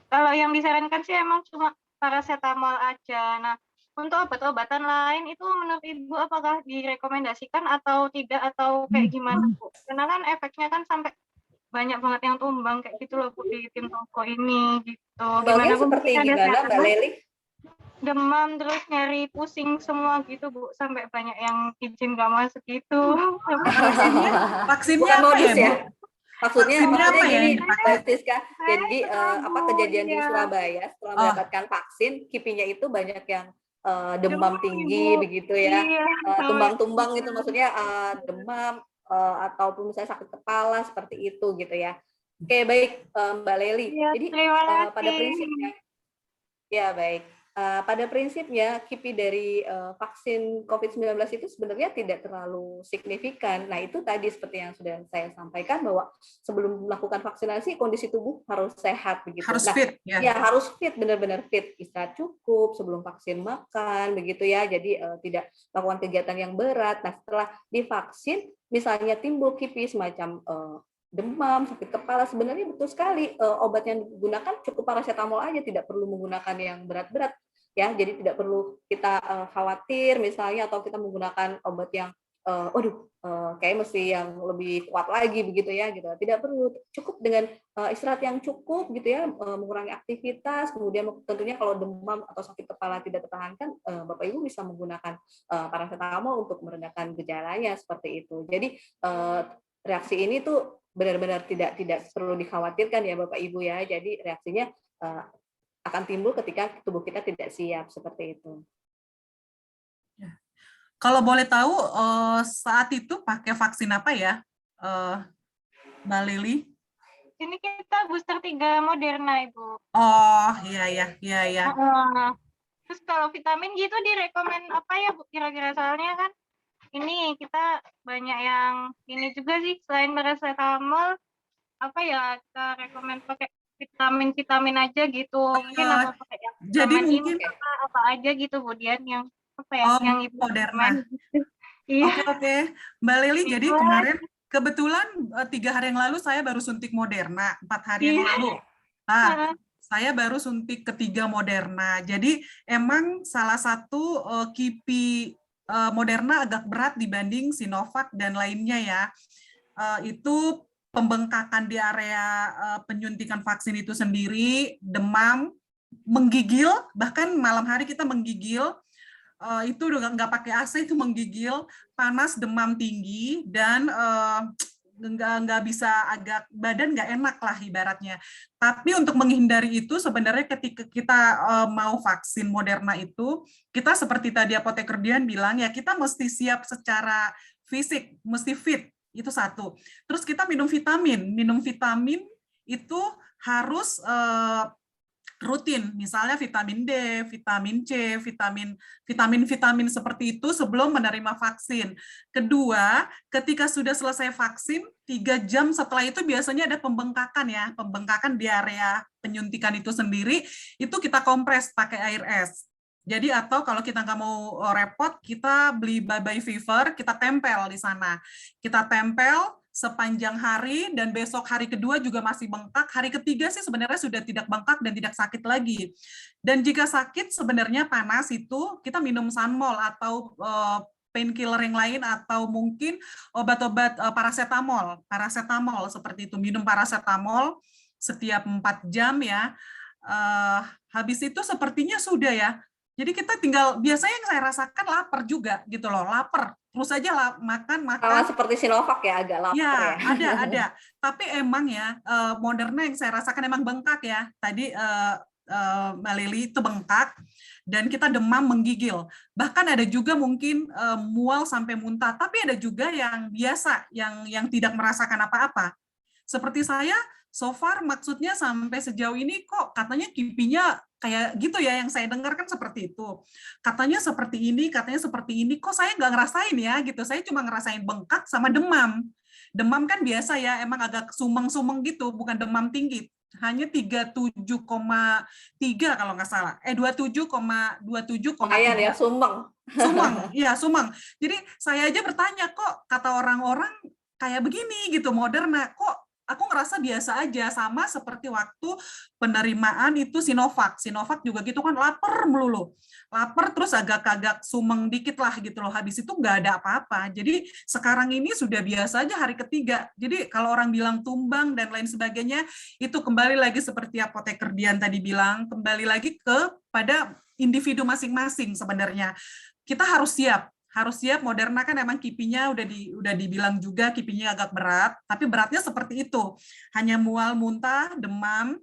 kalau yang disarankan sih emang cuma paracetamol aja. Nah, untuk obat-obatan lain itu menurut Ibu apakah direkomendasikan atau tidak, atau kayak gimana Bu? Karena kan efeknya kan sampai banyak banget yang tumbang kayak gitu loh Bu di tim toko ini gitu. Tumbangnya Gimana Bu? seperti Mungkin ada gimana, Mbak Leli? demam, terus nyari pusing semua gitu Bu, sampai banyak yang izin nggak masuk gitu. Vaksinnya Bukan apa modus ya, Bu? ya? Maksudnya apa ya gini, yang dipakai? Mbak Siska. Jadi kejadian di Ya. Surabaya setelah mendapatkan vaksin, kipinya itu banyak yang demam tinggi Ibu. begitu ya, Iya, tumbang-tumbang itu maksudnya demam ataupun misalnya sakit kepala seperti itu gitu ya. Oke, baik Mbak Leli. iya, Jadi terima kasih. pada prinsipnya, ya baik. Pada prinsipnya KIPI dari vaksin COVID-19 itu sebenarnya tidak terlalu signifikan. Nah, itu tadi seperti yang sudah saya sampaikan bahwa sebelum melakukan vaksinasi kondisi tubuh harus sehat begitu. Harus fit ya. Ya, harus fit, benar-benar fit, istirahat cukup sebelum vaksin, makan begitu ya. Jadi tidak melakukan kegiatan yang berat. Nah, setelah divaksin misalnya timbul KIPI semacam demam, sakit kepala, sebenarnya betul sekali obat yang digunakan cukup paracetamol aja, tidak perlu menggunakan yang berat-berat ya. Jadi tidak perlu kita khawatir misalnya atau kita menggunakan obat yang kayak mesti yang lebih kuat lagi begitu ya gitu. Tidak perlu, cukup dengan istirahat yang cukup gitu ya, mengurangi aktivitas, kemudian tentunya kalau demam atau sakit kepala tidak tertahankan, Bapak Ibu bisa menggunakan paracetamol untuk meredakan gejalanya seperti itu. Jadi reaksi ini tuh benar-benar tidak perlu dikhawatirkan ya Bapak Ibu ya. Jadi reaksinya akan timbul ketika tubuh kita tidak siap seperti itu. Kalau boleh tahu saat itu pakai vaksin apa ya, Mbak Lili? Ini kita booster 3 Moderna, Ibu. Oh, iya. Terus kalau vitamin gitu direkomen apa ya, Bu? Kira-kira soalnya kan ini kita banyak yang ini juga sih, selain paracetamol, apa ya, kita rekomen pakai vitamin aja gitu. Mungkin apa pakai yang jadi vitamin mungkin ini apa aja gitu, kemudian yang apa ya, yang Ibu Moderna. Iya. Oke. Mbak Lili, jadi Iya. kemarin kebetulan 3 hari yang lalu saya baru suntik Moderna, 4 hari yang lalu. Saya baru suntik ketiga Moderna. Jadi emang salah satu KIPI Moderna agak berat dibanding Sinovac dan lainnya ya. Itu pembengkakan di area penyuntikan vaksin itu sendiri, demam, menggigil, bahkan malam hari kita menggigil. Itu udah nggak pakai AC, itu menggigil, panas, demam tinggi, dan nggak bisa, agak badan nggak enak lah ibaratnya. Tapi untuk menghindari itu sebenarnya ketika kita mau vaksin Moderna itu, kita seperti tadi Apoteker Dian bilang ya, kita mesti siap secara fisik, mesti fit, itu satu. Terus kita minum vitamin itu harus rutin, misalnya vitamin D, vitamin C, vitamin seperti itu sebelum menerima vaksin. Kedua, ketika sudah selesai vaksin, 3 jam setelah itu biasanya ada pembengkakan ya, pembengkakan di area penyuntikan itu sendiri, itu kita kompres pakai air es. Jadi atau kalau kita nggak mau repot, kita beli Bye-Bye Fever, kita tempel di sana. Kita tempel sepanjang hari, dan besok hari kedua juga masih bengkak, hari ketiga sih sebenarnya sudah tidak bengkak dan tidak sakit lagi. Dan jika sakit sebenarnya panas itu, kita minum Sunmol atau painkiller yang lain, atau mungkin obat-obat paracetamol seperti itu, minum paracetamol setiap 4 jam ya. Habis itu sepertinya sudah ya. Jadi kita tinggal, biasanya yang saya rasakan lapar juga gitu loh, lapar. Terus aja makan. Seperti Sinovac ya, agak lapar ya. Ada. Tapi emang ya, Moderna yang saya rasakan emang bengkak ya. Tadi Mbak Lili itu bengkak, dan kita demam, menggigil. Bahkan ada juga mungkin mual sampai muntah, tapi ada juga yang biasa, yang tidak merasakan apa-apa. Seperti saya, so far maksudnya sampai sejauh ini kok katanya kipinya kayak gitu ya, yang saya dengar kan seperti itu. Katanya seperti ini, kok saya nggak ngerasain ya gitu. Saya cuma ngerasain bengkak sama demam. Demam kan biasa ya, emang agak sumeng-sumeng gitu, bukan demam tinggi. Hanya 37,3 kalau nggak salah. 27,3. Lumayan ya, sumeng. Iya, sumeng. Jadi saya aja bertanya, kok kata orang-orang kayak begini gitu, Moderna, kok aku ngerasa biasa aja, sama seperti waktu penerimaan itu Sinovac juga gitu kan, lapar melulu. Lapar terus agak-agak sumeng dikit lah gitu loh, habis itu nggak ada apa-apa. Jadi sekarang ini sudah biasa aja hari ketiga. Jadi kalau orang bilang tumbang dan lain sebagainya, itu kembali lagi seperti Apoteker Dian tadi bilang, kembali lagi kepada individu masing-masing sebenarnya. Kita harus siap. Moderna kan emang kipinya udah dibilang juga kipinya agak berat, tapi beratnya seperti itu. Hanya mual, muntah, demam,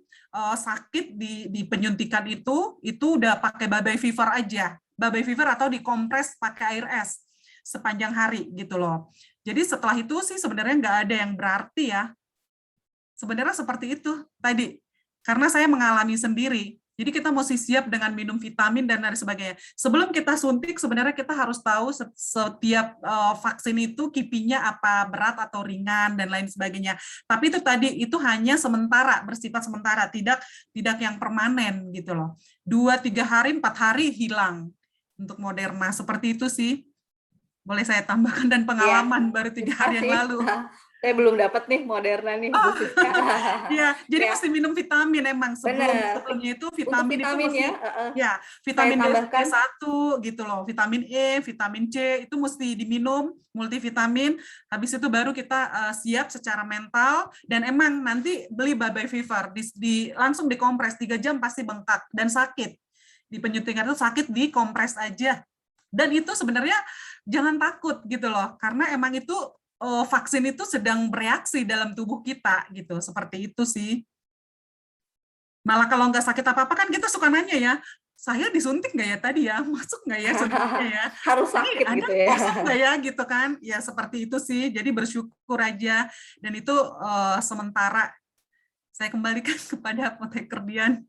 sakit di penyuntikan itu udah pakai Bye-Bye Fever aja. Bye-Bye Fever atau dikompres pakai air es sepanjang hari gitu loh. Jadi setelah itu sih sebenarnya nggak ada yang berarti ya. Sebenarnya seperti itu tadi. Karena saya mengalami sendiri. Jadi kita mesti siap dengan minum vitamin dan lain sebagainya. Sebelum kita suntik, sebenarnya kita harus tahu setiap vaksin itu kipinya apa, berat atau ringan dan lain sebagainya. Tapi itu tadi, itu hanya sementara, bersifat sementara, tidak yang permanen gitu loh. 2-3 hari, 4 hari hilang untuk Moderna. Seperti itu sih. Boleh saya tambahkan, dan pengalaman baru 3 hari yang lalu. Saya belum dapat nih Moderna nih, Bu Siska. Iya, jadi Ya, mesti minum vitamin emang benar. sebelumnya itu Untuk vitamin itu vitamin mesti ya, ya saya vitamin tambahkan. B1 gitu loh, vitamin E, vitamin C itu mesti diminum multivitamin. Habis itu baru kita siap secara mental dan emang nanti beli baby fever langsung dikompres 3 jam pasti bengkak dan sakit. Di penyuntikan itu sakit, dikompres aja. Dan itu sebenarnya jangan takut gitu loh, karena emang itu vaksin itu sedang bereaksi dalam tubuh kita gitu, seperti itu sih. Malah kalau nggak sakit apa-apa kan kita suka nanya ya, saya disuntik nggak ya tadi ya, masuk nggak ya suntiknya ya, Harus ini sakit ada gitu ya. kosong nggak ya gitu kan, ya seperti itu sih. Jadi bersyukur aja, dan itu sementara. Saya kembalikan kepada Apoteker Dian.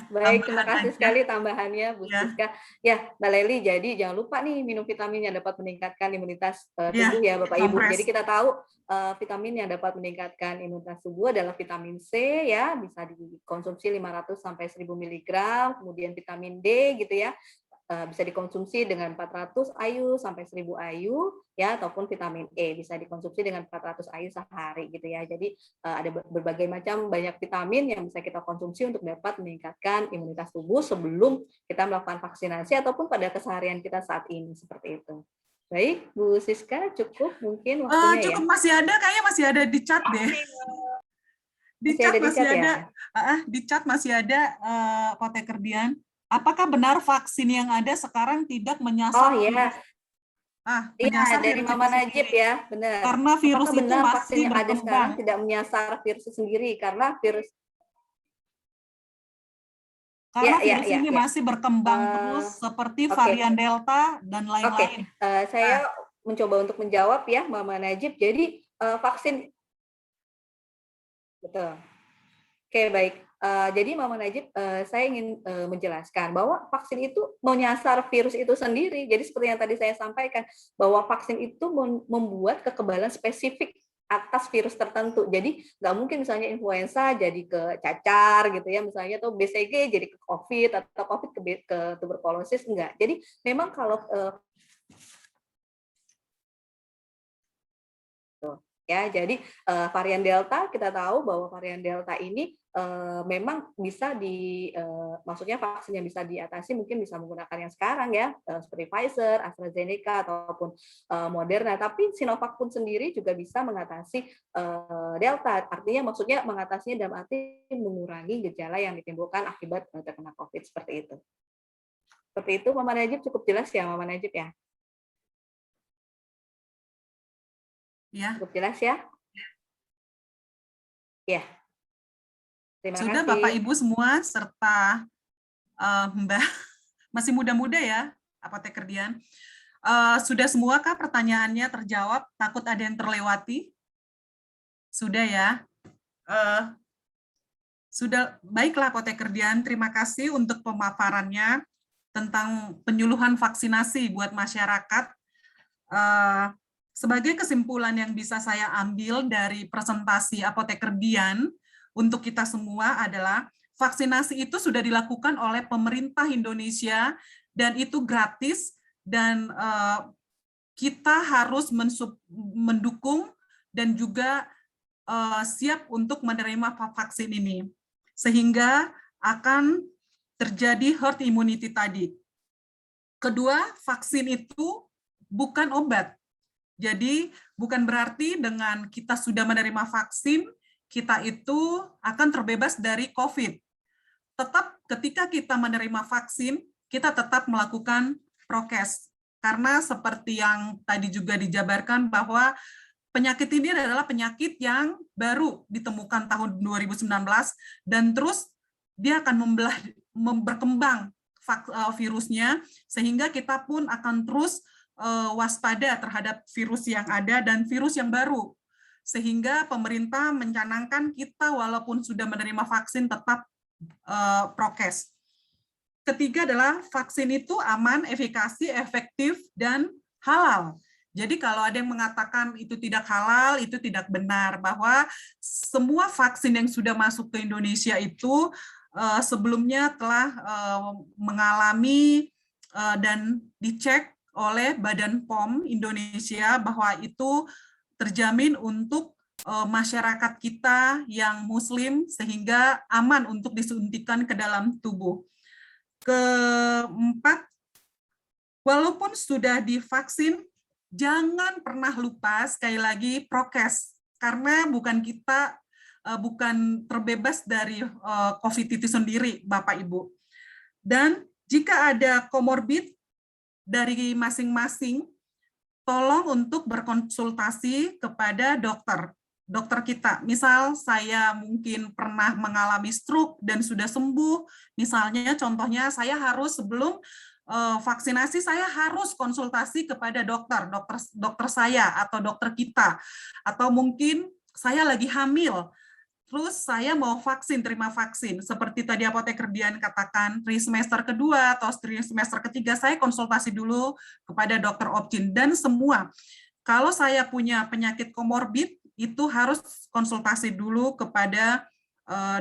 Baik, terima Tambahan kasih aja. sekali tambahannya, Bu Ya. Siska. Ya, Mbak Leli, jadi jangan lupa nih minum vitamin yang dapat meningkatkan imunitas Ya, tubuh ya, Bapak Ibu. kompres. Jadi kita tahu vitamin yang dapat meningkatkan imunitas tubuh adalah vitamin C ya, bisa dikonsumsi 500 sampai 1000 mg, kemudian vitamin D gitu ya. Bisa dikonsumsi dengan 400 IU sampai 1000 IU ya, ataupun vitamin E bisa dikonsumsi dengan 400 IU sehari gitu ya. Jadi ada berbagai macam banyak vitamin yang bisa kita konsumsi untuk dapat meningkatkan imunitas tubuh sebelum kita melakukan vaksinasi ataupun pada keseharian kita saat ini, seperti itu. Baik, Bu Siska, cukup mungkin waktunya Cukup, ya. masih ada, kayaknya masih ada di chat deh. Di Masih chat ada di masih chat ada, ya? di chat masih ada Apoteker Dian. Apakah benar vaksin yang ada sekarang tidak menyasar Oh ya, menyasar dari virus Mama itu Najib sendiri? ya, benar. Karena virus Apakah itu benar masih vaksin yang ada sekarang berkembang. tidak menyasar virus itu sendiri karena virus Virus ini masih berkembang terus seperti varian Delta dan lain-lain. Saya mencoba untuk menjawab ya, Mama Najib. Jadi vaksin, betul. Oke, baik. Jadi Mama Najib, saya ingin menjelaskan bahwa vaksin itu menyasar virus itu sendiri. Jadi seperti yang tadi saya sampaikan, bahwa vaksin itu membuat kekebalan spesifik atas virus tertentu. Jadi nggak mungkin misalnya influenza jadi ke cacar gitu ya, misalnya, atau BCG jadi ke COVID, atau COVID ke tuberkulosis, enggak. Jadi memang kalau ya, jadi varian Delta, kita tahu bahwa varian Delta ini memang bisa maksudnya vaksin yang bisa diatasi mungkin bisa menggunakan yang sekarang ya, seperti Pfizer, AstraZeneca ataupun Moderna. Tapi Sinovac pun sendiri juga bisa mengatasi Delta. Artinya maksudnya mengatasinya dalam arti mengurangi gejala yang ditimbulkan akibat terkena COVID, seperti itu. Seperti itu, Mama Najib, cukup jelas ya, Mama Najib ya? Ya. Cukup jelas ya? Ya. Terima Sudah kasih. Bapak Ibu semua serta Mbak masih muda-muda ya, Apoteker Dian. Sudah semua kah pertanyaannya terjawab? Takut ada yang terlewati? Sudah ya. Sudah, baiklah Apoteker Dian, terima kasih untuk pemaparannya tentang penyuluhan vaksinasi buat masyarakat. Sebagai kesimpulan yang bisa saya ambil dari presentasi Apoteker Dian untuk kita semua adalah vaksinasi itu sudah dilakukan oleh pemerintah Indonesia dan itu gratis, dan kita harus mendukung dan juga siap untuk menerima vaksin ini sehingga akan terjadi herd immunity tadi. Kedua, vaksin itu bukan obat. Jadi bukan berarti dengan kita sudah menerima vaksin, kita itu akan terbebas dari COVID. Tetap ketika kita menerima vaksin, kita tetap melakukan prokes. Karena seperti yang tadi juga dijabarkan bahwa penyakit ini adalah penyakit yang baru ditemukan tahun 2019 dan terus dia akan berkembang virusnya, sehingga kita pun akan terus waspada terhadap virus yang ada dan virus yang baru, sehingga pemerintah mencanangkan kita walaupun sudah menerima vaksin tetap prokes. Ketiga adalah vaksin itu aman, efikasi, efektif, dan halal. Jadi kalau ada yang mengatakan itu tidak halal, itu tidak benar, bahwa semua vaksin yang sudah masuk ke Indonesia itu sebelumnya telah mengalami dan dicek oleh Badan POM Indonesia bahwa itu terjamin untuk masyarakat kita yang Muslim sehingga aman untuk disuntikan ke dalam tubuh. Keempat, walaupun sudah divaksin, jangan pernah lupa sekali lagi prokes, karena bukan terbebas dari COVID itu sendiri, Bapak Ibu. Dan jika ada komorbid dari masing-masing, tolong untuk berkonsultasi kepada dokter kita. Misal saya mungkin pernah mengalami stroke dan sudah sembuh, misalnya contohnya saya harus sebelum vaksinasi saya harus konsultasi kepada dokter saya atau dokter kita, atau mungkin saya lagi hamil, terus saya mau terima vaksin, seperti tadi Apoteker Dian katakan, semester kedua atau semester ketiga saya konsultasi dulu kepada dokter Opjin, dan semua. Kalau saya punya penyakit komorbid, itu harus konsultasi dulu kepada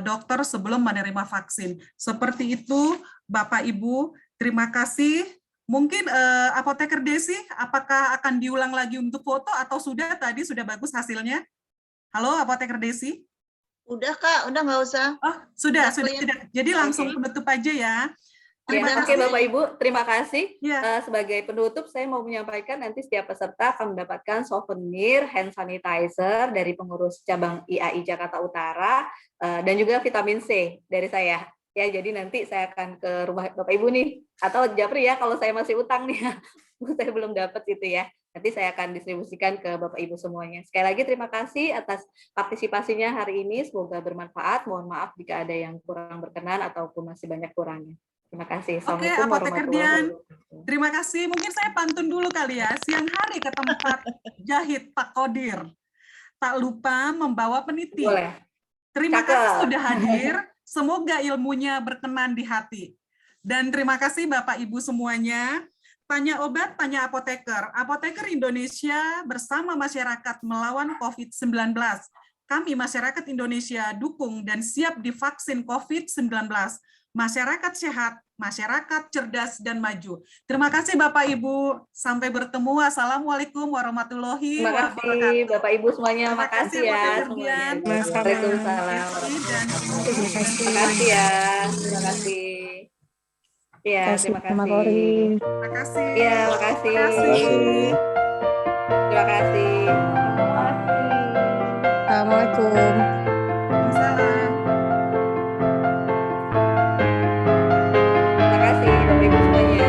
dokter sebelum menerima vaksin. Seperti itu, Bapak Ibu. Terima kasih. Mungkin Apoteker Desi, apakah akan diulang lagi untuk foto atau sudah bagus hasilnya? Halo, Apoteker Desi. Udah Kak, udah nggak usah. Oh, sudah tidak. Jadi langsung penutup aja ya. Terima kasih Bapak Ibu, terima kasih. Ya. Sebagai penutup, saya mau menyampaikan nanti setiap peserta akan mendapatkan souvenir hand sanitizer dari pengurus cabang IAI Jakarta Utara dan juga vitamin C dari saya. Ya, jadi nanti saya akan ke rumah Bapak Ibu nih, atau Japri ya kalau saya masih utang nih, saya belum dapat itu ya. Nanti saya akan distribusikan ke Bapak Ibu semuanya. Sekali lagi terima kasih atas partisipasinya hari ini. Semoga bermanfaat. Mohon maaf jika ada yang kurang berkenan ataupun masih banyak kurangnya. Terima kasih. Oke, Apoteker Dian. Terima kasih. Mungkin saya pantun dulu kali ya. Siang hari ke tempat jahit Pak Kodir. Tak lupa membawa peniti. Boleh. Terima kasih sudah hadir. Semoga ilmunya berkenan di hati. Dan terima kasih Bapak Ibu semuanya. Tanya obat, tanya apoteker. Apoteker Indonesia bersama masyarakat melawan COVID-19. Kami masyarakat Indonesia dukung dan siap divaksin COVID-19. Masyarakat sehat, masyarakat cerdas dan maju. Terima kasih Bapak Ibu. Sampai bertemu. Assalamualaikum warahmatullahi wabarakatuh. Terima kasih Bapak Ibu semuanya. Terima kasih ya. Waalaikumsalam. Terima kasih ya. Terima kasih. Ya, terima kasih. Terima kasih. Ya, terima kasih. Terima kasih. Assalamualaikum. Salam. Terima kasih Bapak Ibu semuanya.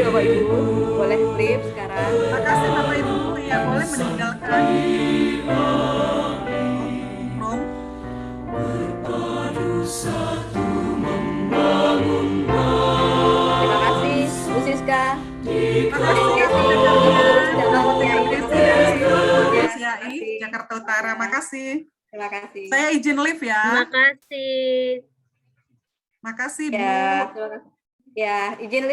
Bapak Ibu, boleh flip sekarang. Terima kasih Bapak Ibu. Ya, boleh meninggalkan room. Terima kasih Bu Siska. Terima kasih CIAI Jakarta Utara. Makasih. Terima kasih. Saya izin live ya. Terima kasih. Makasih Bu. Ya, terima kasih. Ya, izin